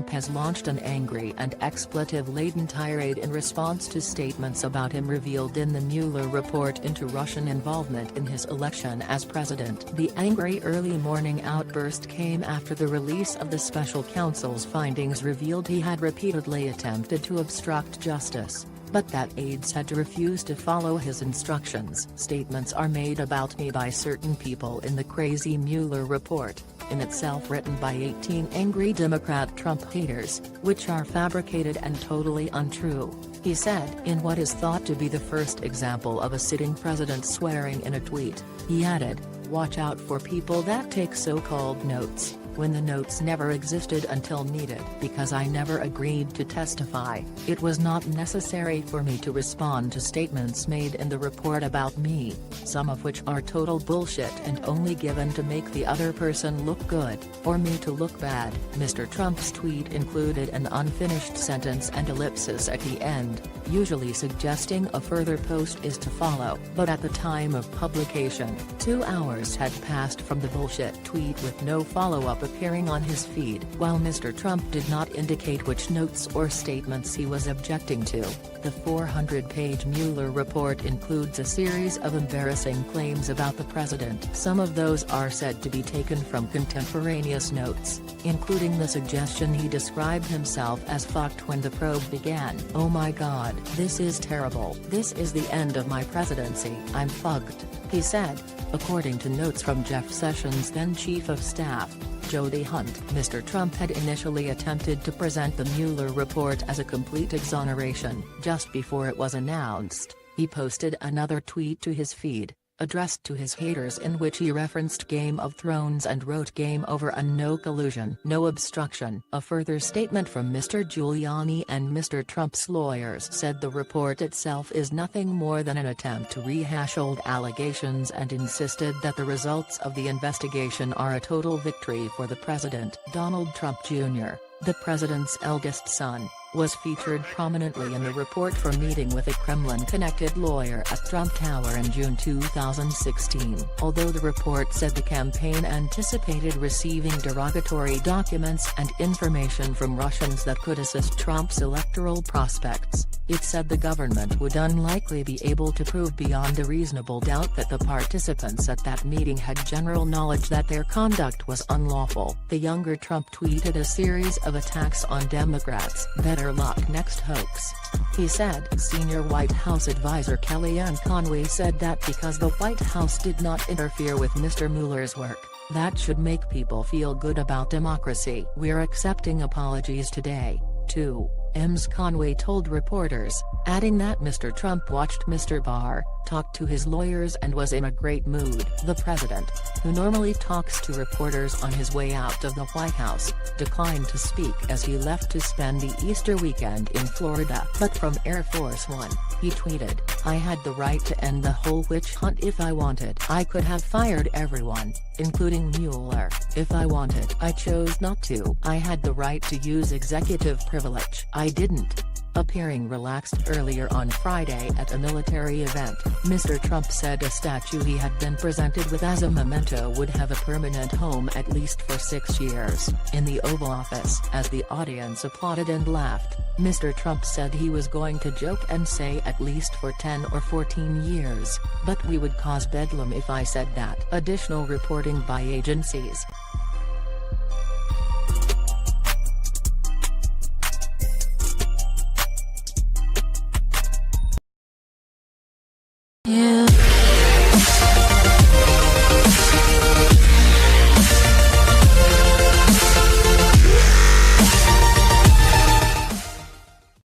Trump has launched an angry and expletive-laden tirade in response to statements about him revealed in the Mueller report into Russian involvement in his election as president. The angry early morning outburst came after the release of the special counsel's findings revealed he had repeatedly attempted to obstruct justice, but that aides had to refuse to follow his instructions. Statements are made about me by certain people in the crazy Mueller report, in itself written by 18 angry Democrat Trump haters, which are fabricated and totally untrue, he said in what is thought to be the first example of a sitting president swearing in a tweet. He added, "Watch out for people that take so-called notes, when the notes never existed until needed. Because I never agreed to testify, it was not necessary for me to respond to statements made in the report about me, some of which are total bullshit and only given to make the other person look good, or me to look bad." Mr. Trump's tweet included an unfinished sentence and ellipsis at the end, usually suggesting a further post is to follow. But at the time of publication, 2 hours had passed from the bullshit tweet with no follow-up appearing on his feed. While Mr. Trump did not indicate which notes or statements he was objecting to, the 400-page Mueller report includes a series of embarrassing claims about the president. Some of those are said to be taken from contemporaneous notes, including the suggestion he described himself as fucked when the probe began. "Oh my god, this is terrible. This is the end of my presidency. I'm fucked," he said, according to notes from Jeff Sessions' then chief of staff, Jody Hunt. Mr. Trump had initially attempted to present the Mueller report as a complete exoneration. Just before it was announced, he posted another tweet to his feed, addressed to his haters, in which he referenced Game of Thrones and wrote "Game over" and "No collusion, no obstruction." A further statement from Mr. Giuliani and Mr. Trump's lawyers said the report itself is nothing more than an attempt to rehash old allegations and insisted that the results of the investigation are a total victory for the president. Donald Trump Jr., the president's eldest son, was featured prominently in the report for meeting with a Kremlin-connected lawyer at Trump Tower in June 2016. Although the report said the campaign anticipated receiving derogatory documents and information from Russians that could assist Trump's electoral prospects, it said the government would unlikely be able to prove beyond a reasonable doubt that the participants at that meeting had general knowledge that their conduct was unlawful. The younger Trump tweeted a series of attacks on Democrats. "Better luck next hoax," he said. Senior White House advisor Kellyanne Conway said that because the White House did not interfere with Mr. Mueller's work, that should make people feel good about democracy. "We're accepting apologies today, too," Ms. Conway told reporters, adding that Mr. Trump watched Mr. Barr, talked to his lawyers and was in a great mood. The president, who normally talks to reporters on his way out of the White House, declined to speak as he left to spend the Easter weekend in Florida. But from Air Force One, he tweeted, "I had the right to end the whole witch hunt if I wanted. I could have fired everyone, including Mueller, if I wanted. I chose not to. I had the right to use executive privilege. I didn't." Appearing relaxed earlier on Friday at a military event, Mr. Trump said a statue he had been presented with as a memento would have a permanent home at least for 6 years, in the Oval Office. As the audience applauded and laughed, Mr. Trump said he was going to joke and say at least for 10 or 14 years, "But we would cause bedlam if I said that." Additional reporting by agencies.